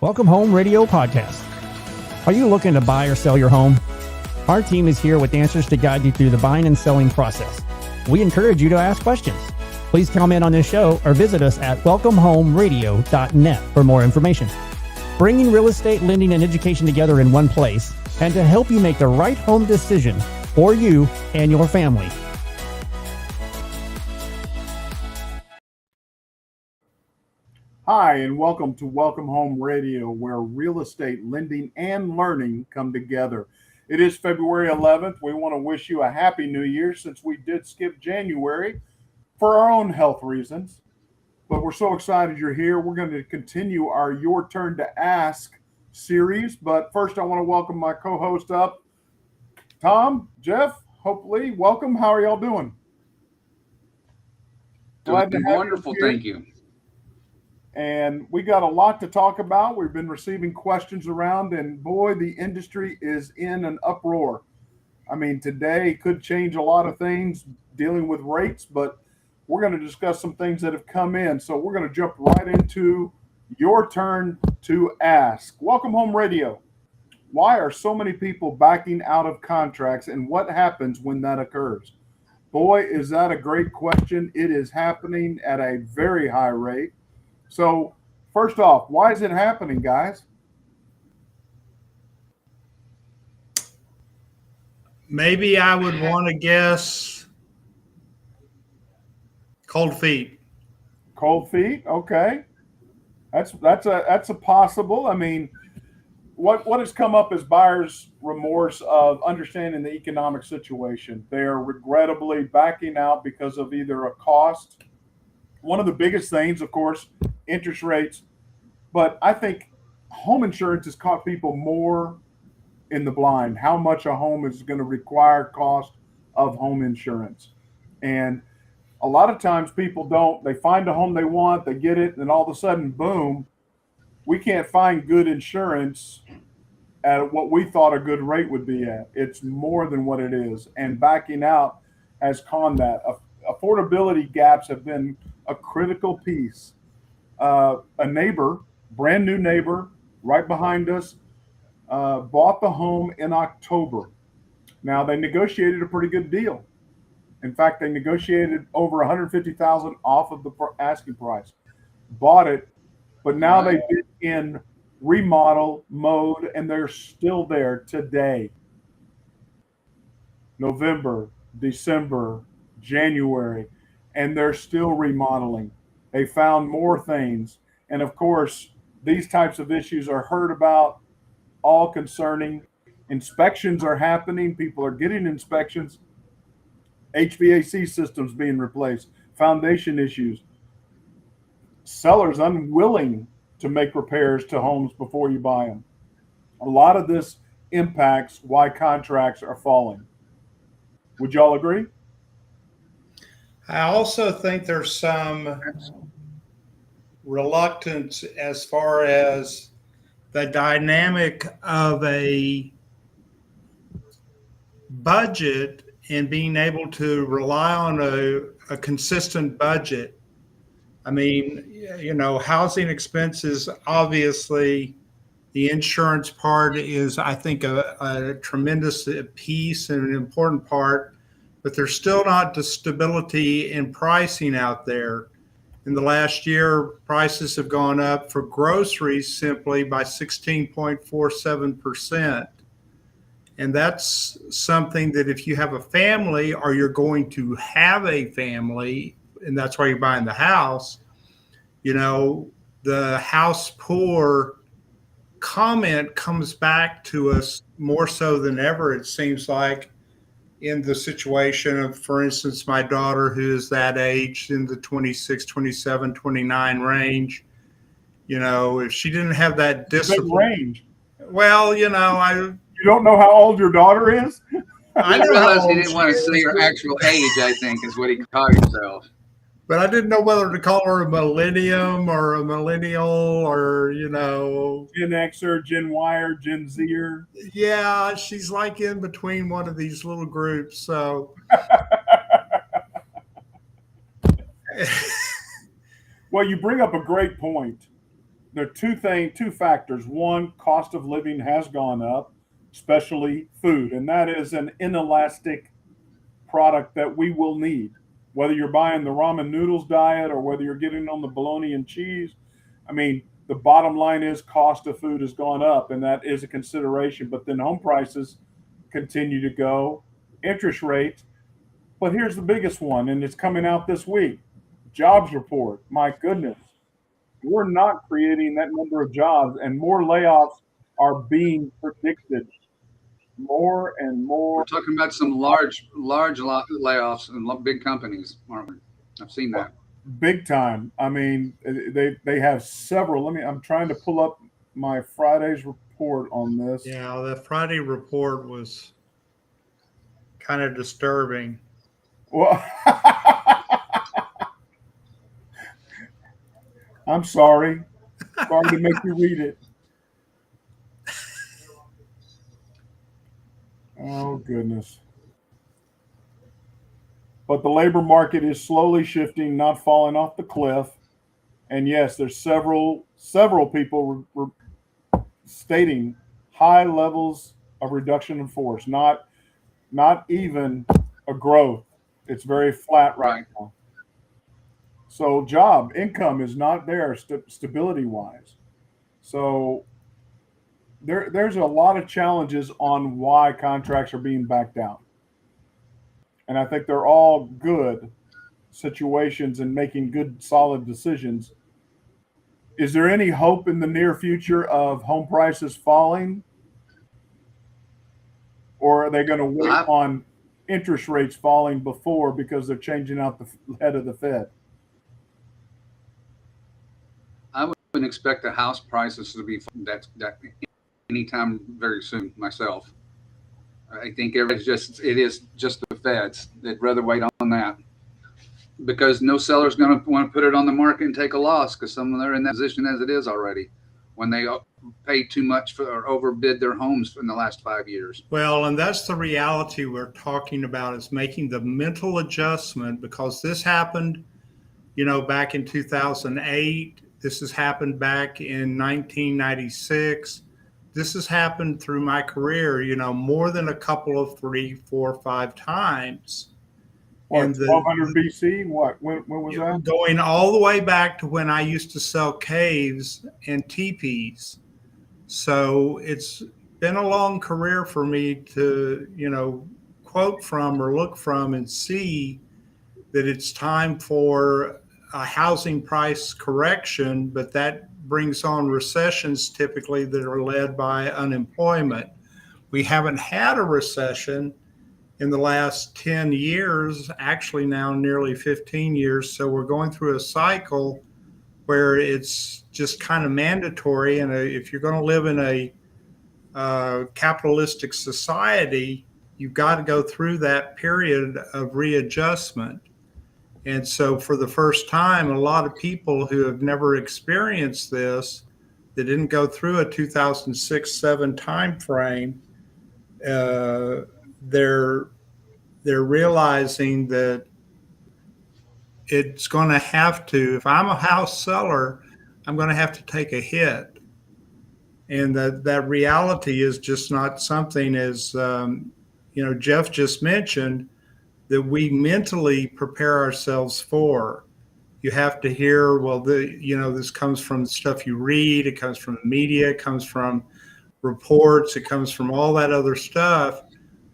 Welcome Home Radio Podcast. Are you looking to buy or sell your home? Our team is here with answers to guide you through the buying and selling process. We encourage you to ask questions. Please comment on this show or visit us at welcomehomeradio.net for more information. Bringing real estate, lending, and education together in one place, and to help you make the right home decision for you and your family. Hi, and welcome to Welcome Home Radio, where real estate, lending, and learning come together. It is February 11th. We want to wish you a happy new year since we did skip January for our own health reasons. But we're so excited you're here. We're going to continue our Your Turn to Ask series. But first, I want to welcome my co-host up, Tom, Jeff, hopefully. Welcome. How are y'all doing? Glad to have wonderful, thank you. And we got a lot to talk about. We've been receiving questions around, and boy, the industry is in an uproar. I mean, today could change a lot of things dealing with rates, but we're going to discuss some things that have come in. So we're going to jump right into Your Turn to Ask. Welcome Home Radio. Why are so many people backing out of contracts, and what happens when that occurs? Boy, is that a great question. It is happening at a very high rate. So, first off, why is it happening, guys? Maybe I would want to guess cold feet. Cold feet, okay. That's a possible. I mean, what has come up is buyers' remorse of understanding the economic situation. They are regrettably backing out because of either a cost. One of the biggest things, of course, interest rates, but I think home insurance has caught people more in the blind. How much a home is going to require cost of home insurance. And a lot of times people they find a home they want, they get it, and all of a sudden, boom, we can't find good insurance at what we thought a good rate would be at. It's more than what it is. And backing out has conned that. Affordability gaps have been a critical piece. A neighbor, brand new neighbor, right behind us, bought the home in October. Now they negotiated a pretty good deal. In fact, they negotiated over $150,000 off of the asking price. Bought it, but now they've been in remodel mode, and they're still there today. November, December, January, and they're still remodeling. They found more things. And of course, these types of issues are heard about, all concerning. Inspections are happening. People are getting inspections. HVAC systems being replaced. Foundation issues. Sellers unwilling to make repairs to homes before you buy them. A lot of this impacts why contracts are falling. Would y'all agree? I also think there's some reluctance as far as the dynamic of a budget and being able to rely on a consistent budget. I mean, you know, housing expenses, obviously, the insurance part is, I think, a tremendous piece and an important part. But there's still not the stability in pricing out there. In the last year, prices have gone up for groceries simply by 16.47%. And that's something that if you have a family or you're going to have a family, and that's why you're buying the house, you know, the house poor comment comes back to us more so than ever, it seems like, in the situation of, for instance, my daughter, who is that age, in the 26, 27, 29 range, you know, if she didn't have that discipline. Range. Well, you know, You don't know how old your daughter is? I realized he didn't want to say her actual age, I think, is what he called himself. But I didn't know whether to call her a millennium or a millennial or, you know. Gen Xer, Gen Yer, Gen Zer. Yeah, she's like in between one of these little groups. So. Well, you bring up a great point. there are two factors. One, cost of living has gone up, especially food, and that is an inelastic product that we will need. Whether you're buying the ramen noodles diet or whether you're getting on the bologna and cheese, I mean, the bottom line is cost of food has gone up, and that is a consideration. But then home prices continue to go, interest rates. But here's the biggest one, and it's coming out this week. Jobs report. My goodness. We're not creating that number of jobs, and more layoffs are being predicted. More and more. We're talking about some large layoffs in big companies, aren't we? I've seen that. Big time. I mean, they have several. I'm trying to pull up my Friday's report on this. Yeah, the Friday report was kind of disturbing. Well, I'm sorry. Sorry to make you read it. Oh, goodness. But the labor market is slowly shifting, not falling off the cliff. And yes, there's several people stating high levels of reduction in force, not even a growth. It's very flat right now. So income is not there stability-wise. So there's a lot of challenges on why contracts are being backed down. And I think they're all good situations and making good, solid decisions. Is there any hope in the near future of home prices falling? Or are they going to wait on interest rates falling before because they're changing out the head of the Fed? I wouldn't expect the house prices to be that anytime very soon myself. I think it is just the Feds. They'd rather wait on that because no seller's going to want to put it on the market and take a loss because some of them are in that position as it is already when they pay too much for or overbid their homes in the last 5 years. Well, and that's the reality we're talking about is making the mental adjustment because this happened, back in 2008. This has happened back in 1996. This has happened through my career, more than a couple of 3, 4, 5 times. What, 1200 BC? What? When was that? Going all the way back to when I used to sell caves and teepees. So it's been a long career for me to, quote from or look from and see that it's time for a housing price correction, but that brings on recessions typically that are led by unemployment. We haven't had a recession in the last 10 years, actually now nearly 15 years. So we're going through a cycle where it's just kind of mandatory. And if you're going to live in a capitalistic society, you've got to go through that period of readjustment. And so for the first time, a lot of people who have never experienced this, that didn't go through a 2006-07 time frame, they're realizing that it's going to have to, if I'm a house seller, I'm going to have to take a hit. And that reality is just not something as, Jeff just mentioned, that we mentally prepare ourselves for. You have to hear, this comes from stuff you read, it comes from the media, it comes from reports, it comes from all that other stuff,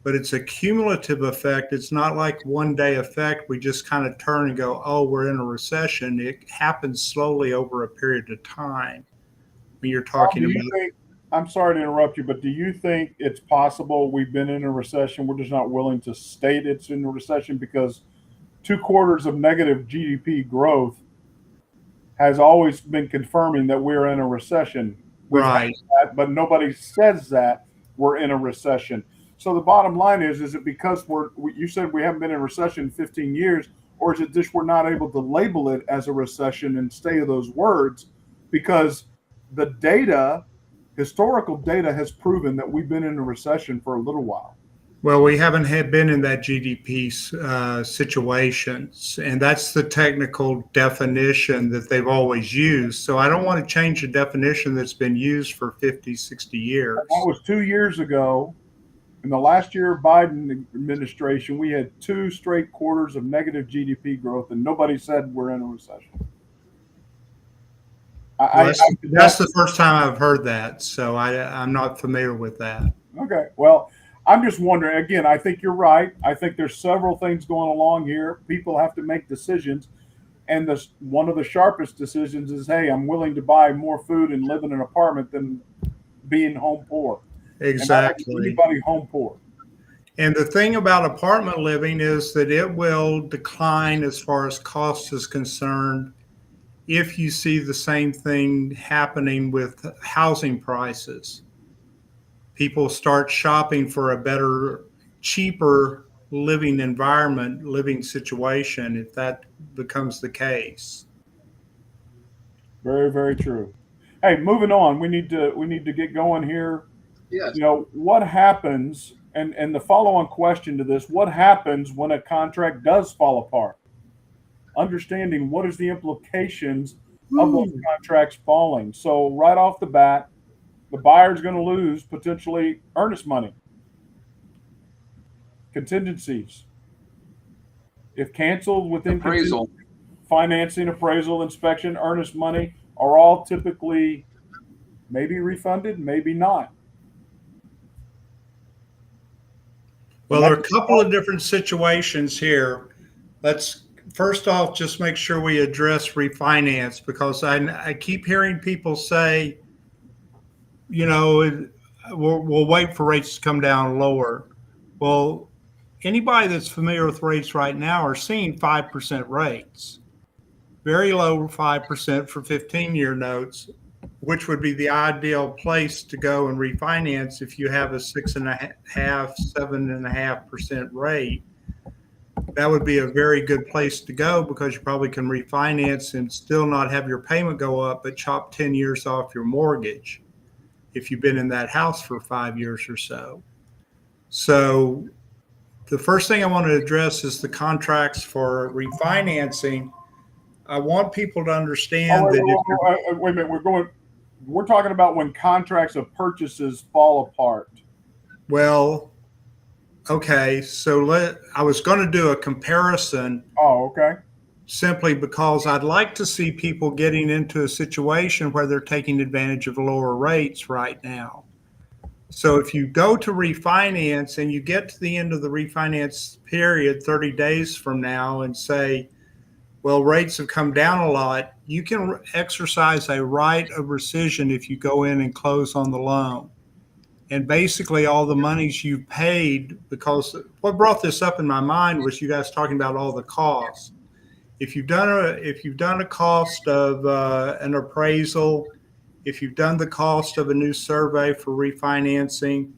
but it's a cumulative effect. It's not like one day effect. We just kind of turn and go, oh, we're in a recession. It happens slowly over a period of time. When you're talking about. I'm sorry to interrupt you, but do you think it's possible we've been in a recession? We're just not willing to state it's in a recession because 2 quarters of negative GDP growth has always been confirming that we're in a recession. Right. But nobody says that we're in a recession. So the bottom line is it because you said we haven't been in a recession in 15 years, or is it just we're not able to label it as a recession and stay to those words because the data, historical data has proven that we've been in a recession for a little while. Well, we haven't been in that GDP situation, and that's the technical definition that they've always used. So I don't want to change the definition that's been used for 50, 60 years. That was 2 years ago. In the last year of Biden administration, we had 2 straight quarters of negative GDP growth, and nobody said we're in a recession. That's the first time I've heard that, so I'm not familiar with that. Okay, well, I'm just wondering, again, I think you're right. I think there's several things going along here. People have to make decisions. And one of the sharpest decisions is, hey, I'm willing to buy more food and live in an apartment than being home poor. Exactly. Anybody home poor. And the thing about apartment living is that it will decline as far as cost is concerned if you see the same thing happening with housing prices. People start shopping for a better, cheaper living environment, living situation, if that becomes the case. Very, very true. Hey, moving on. We need to get going here. Yes. You know, what happens, and the follow-on question to this, what happens when a contract does fall apart? Understanding what is the implications of those contracts falling. So right off the bat, the buyer's going to lose potentially earnest money, contingencies. If canceled within Appraisal. Financing, appraisal, inspection, earnest money are all typically maybe refunded, maybe not. Well, there are a couple of different situations here. Let's first off just make sure we address refinance, because I keep hearing people say, you know, we'll wait for rates to come down lower. Well, anybody that's familiar with rates right now are seeing 5% rates, very low 5% for 15-year notes, which would be the ideal place to go and refinance if you have a 6.5%, 7.5% rate. That would be a very good place to go, because you probably can refinance and still not have your payment go up, but chop 10 years off your mortgage if you've been in that house for 5 years or so. So the first thing I want to address is the contracts for refinancing. I want people to understand wait a minute. We're talking about when contracts of purchases fall apart. Well, okay, so I was going to do a comparison. Oh, okay. Simply because I'd like to see people getting into a situation where they're taking advantage of lower rates right now. So if you go to refinance and you get to the end of the refinance period 30 days from now and say, well, rates have come down a lot, you can exercise a right of rescission if you go in and close on the loan. And basically all the monies you paid, because what brought this up in my mind was you guys talking about all the costs. If you've done a cost of an appraisal, if you've done the cost of a new survey for refinancing,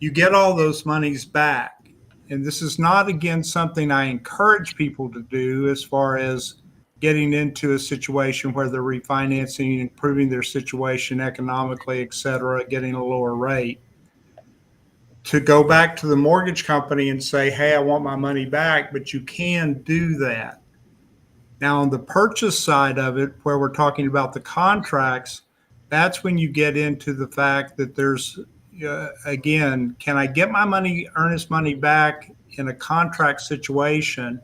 you get all those monies back. And this is not, again, something I encourage people to do as far as getting into a situation where they're refinancing, improving their situation economically, et cetera, getting a lower rate. To go back to the mortgage company and say, hey, I want my money back, but you can do that. Now, on the purchase side of it, where we're talking about the contracts, that's when you get into the fact that there's, again, can I get my money, earnest money back in a contract situation?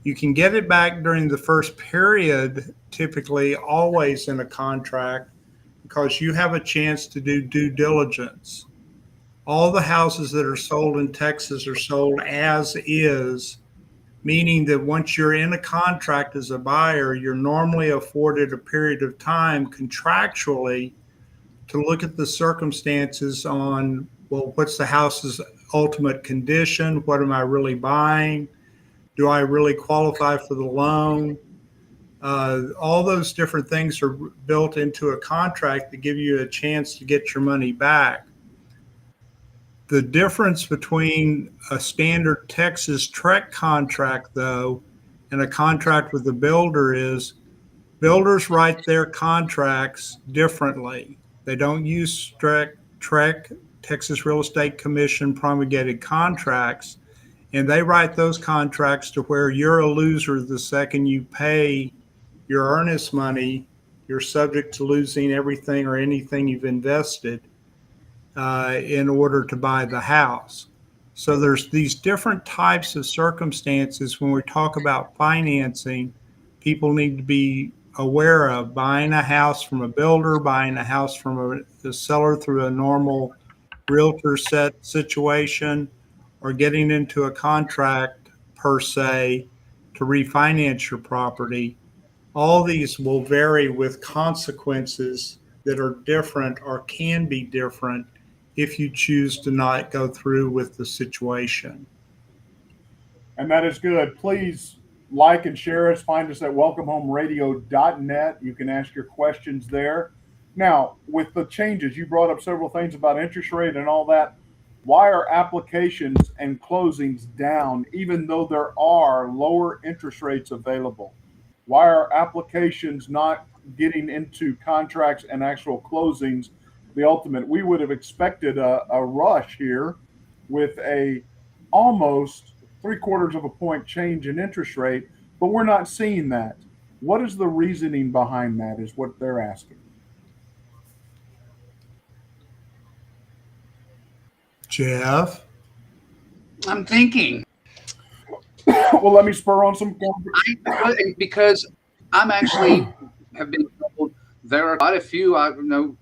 You can get it back during the first period, typically always in a contract, because you have a chance to do due diligence. All the houses that are sold in Texas are sold as is, meaning that once you're in a contract as a buyer, you're normally afforded a period of time contractually to look at the circumstances on, well, what's the house's ultimate condition? What am I really buying? Do I really qualify for the loan? All those different things are built into a contract that give you a chance to get your money back. The difference between a standard Texas TREC contract, though, and a contract with the builder is builders write their contracts differently. They don't use TREC Texas Real Estate Commission promulgated contracts, and they write those contracts to where you're a loser the second you pay your earnest money. You're subject to losing everything or anything you've invested in order to buy the house. So there's these different types of circumstances when we talk about financing. People need to be aware of buying a house from a builder, buying a house from a seller through a normal realtor set situation, or getting into a contract per se to refinance your property. All these will vary with consequences that are different or can be different if you choose to not go through with the situation. And that is good. Please like and share us. Find us at welcomehomeradio.net. You can ask your questions there. Now, with the changes, you brought up several things about interest rate and all that. Why are applications and closings down, even though there are lower interest rates available? Why are applications not getting into contracts and actual closings the ultimate? We would have expected a rush here with a almost 3/4 of a point change in interest rate, but we're not seeing that. What is the reasoning behind that is what they're asking. Jeff? I'm thinking. Well, let me spur on some. Because I'm actually have been told there are quite a few. I know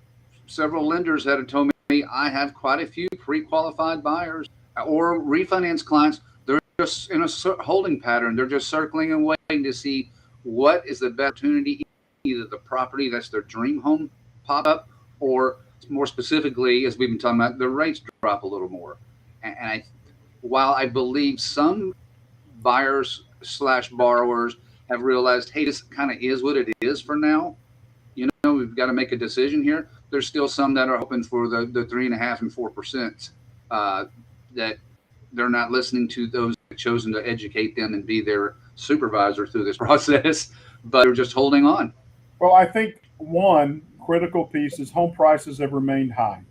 several lenders that have told me I have quite a few pre-qualified buyers or refinance clients. They're just in a holding pattern. They're just circling and waiting to see what is the best opportunity, either the property that's their dream home pop up, or more specifically, as we've been talking about, the rates drop a little more. And while I believe some buyers / borrowers have realized, hey, this kind of is what it is for now. You know, we've got to make a decision here. There's still some that are hoping for the 3.5% and 4%, that they're not listening to those that have chosen to educate them and be their supervisor through this process, but they're just holding on. Well, I think one critical piece is home prices have remained high.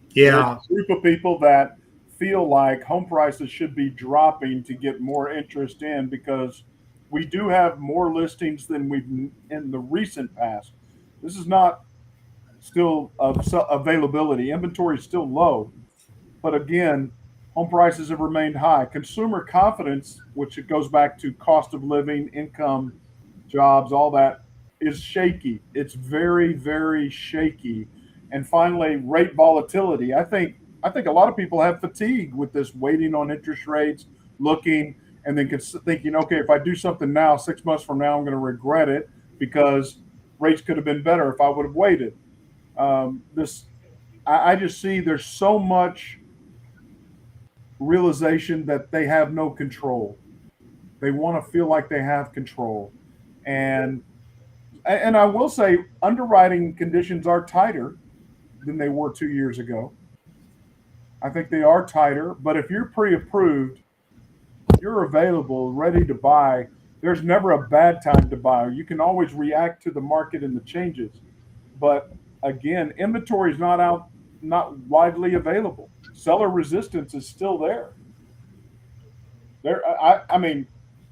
Yeah. There's a group of people that feel like home prices should be dropping to get more interest in, because we do have more listings than we've in the recent past. This is not still availability. Inventory is still low, but again, home prices have remained high. Consumer confidence, which it goes back to cost of living, income, jobs, all that, is shaky. It's very, very shaky. And finally, rate volatility. I think a lot of people have fatigue with this waiting on interest rates, looking, and then thinking, okay, if I do something now, 6 months from now, I'm going to regret it because rates could have been better if I would have waited. I just see there's so much realization that they have no control. They want to feel like they have control. And I will say underwriting conditions are tighter than they were 2 years ago. I think they are tighter, but if you're pre-approved, you're available, ready to buy, there's never a bad time to buy. You can always react to the market and the changes. But again, inventory is not widely available. Seller resistance is still there. I mean,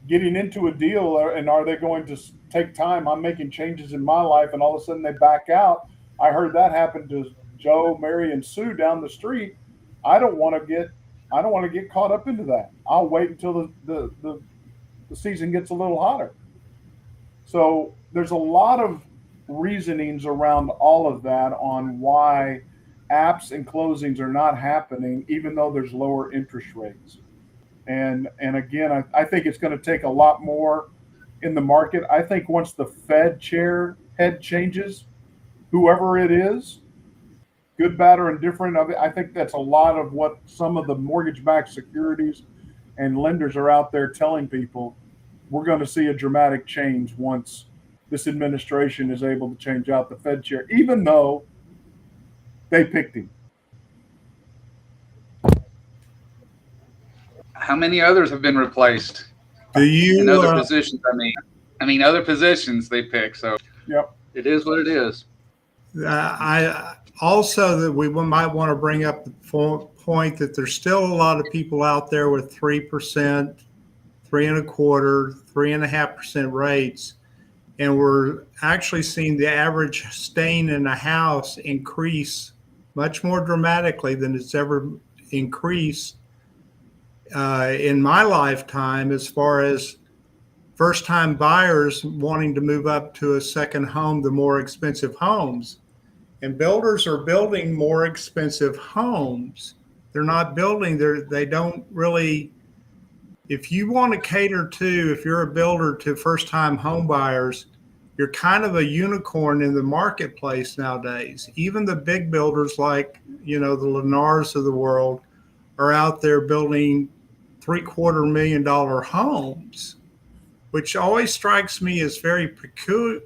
getting into a deal, and are they going to take time? I'm making changes in my life, and all of a sudden they back out. I heard that happen to Joe, Mary, and Sue down the street. I don't want to get caught up into that. I'll wait until the season gets a little hotter. So there's a lot of reasonings around all of that on why apps and closings are not happening, even though there's lower interest rates. And again, I think it's going to take a lot more in the market. I think once the Fed chair head changes, whoever it is, good, bad, or indifferent of it, I think that's a lot of what some of the mortgage-backed securities and lenders are out there telling people. We're going to see a dramatic change once this administration is able to change out the Fed chair, even though they picked him. How many others have been replaced in other positions? I mean, other positions they pick. So yep, it is what it is. also that we might want to bring up the point that there's still a lot of people out there with 3%, 3.25%, 3.5% rates. And we're actually seeing the average staying in a house increase much more dramatically than it's ever increased in my lifetime, as far as first-time buyers wanting to move up to a second home, the more expensive homes. And builders are building more expensive homes. They're not building, they don't really, if you want to cater to, if you're a builder to first-time home buyers, you're kind of a unicorn in the marketplace nowadays. Even the big builders like, the Lunars of the world are out there building $750,000 homes, which always strikes me as very peculiar.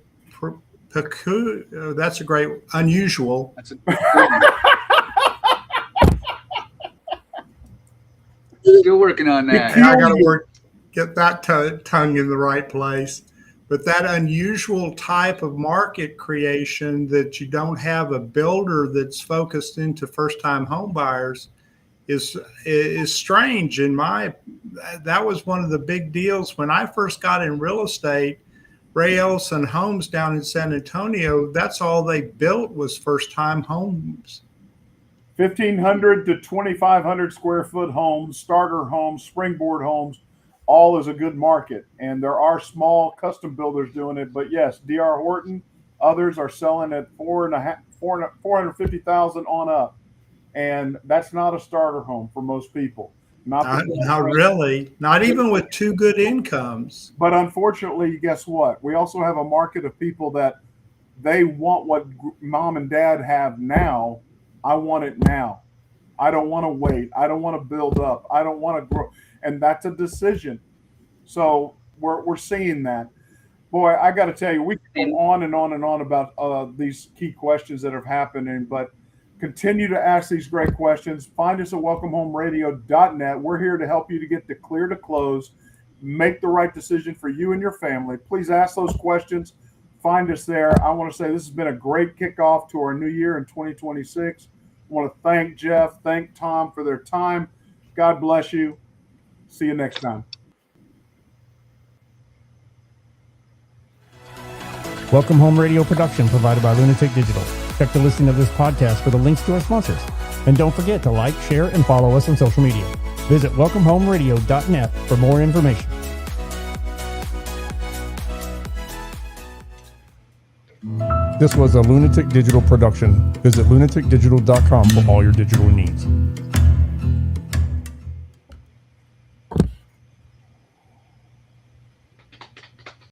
That's a great, unusual. That's a Still working on that. I got to get that tongue in the right place. But that unusual type of market creation that you don't have a builder that's focused into first-time home buyers is strange. That was one of the big deals when I first got in real estate. Ray Ellison Homes down in San Antonio, that's all they built was first-time homes. 1,500 to 2,500 square foot homes, starter homes, springboard homes, all is a good market. And there are small custom builders doing it. But yes, D.R. Horton, others are selling at $450,000 on up. And that's not a starter home for most people. Not really. Not even with two good incomes. But unfortunately, guess what? We also have a market of people that they want what mom and dad have now. I want it now. I don't want to wait. I don't want to build up. I don't want to grow. And that's a decision. So we're seeing that. Boy, I got to tell you, we can go on and on and on about these key questions that are happening, but continue to ask these great questions. Find us at welcomehomeradio.net. We're here to help you to get the clear to close, make the right decision for you and your family. Please ask those questions. Find us there. I want to say this has been a great kickoff to our new year in 2026. I want to thank Jeff, thank Tom for their time. God bless you. See you next time. Welcome Home Radio production provided by Lunatic Digital. Check the listing of this podcast for the links to our sponsors. And don't forget to like, share, and follow us on social media. Visit welcomehomeradio.net for more information. This was a Lunatic Digital production. Visit lunaticdigital.com for all your digital needs.